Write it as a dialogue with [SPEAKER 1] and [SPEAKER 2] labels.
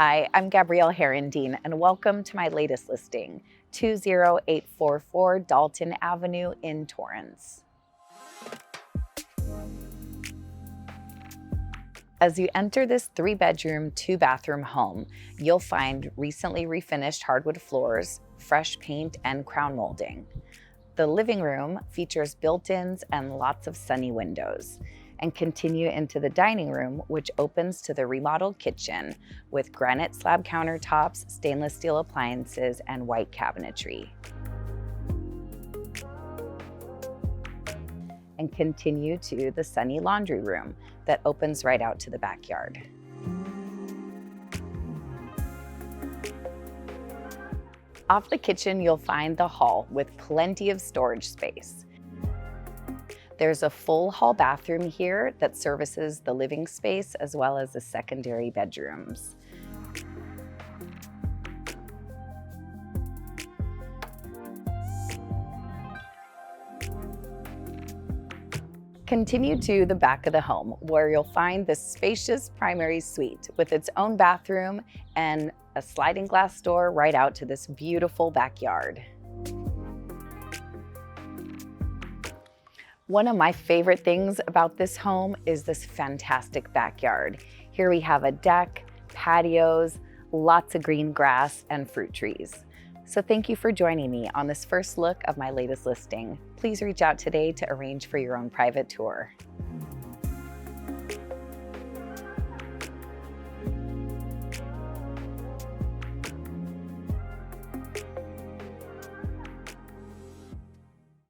[SPEAKER 1] Hi, I'm Gabrielle Herendeen, and welcome to my latest listing, 20844 Dalton Avenue in Torrance. As you enter this 3-bedroom, 2-bathroom home, you'll find recently refinished hardwood floors, fresh paint, and crown molding. The living room features built-ins and lots of sunny windows, and continue into the dining room, which opens to the remodeled kitchen with granite slab countertops, stainless steel appliances, and white cabinetry. And continue to the sunny laundry room that opens right out to the backyard. Off the kitchen, you'll find the hall with plenty of storage space. There's a full hall bathroom here that services the living space as well as the secondary bedrooms. Continue to the back of the home where you'll find this spacious primary suite with its own bathroom and a sliding glass door right out to this beautiful backyard. One of my favorite things about this home is this fantastic backyard. Here we have a deck, patios, lots of green grass, and fruit trees. So thank you for joining me on this first look of my latest listing. Please reach out today to arrange for your own private tour.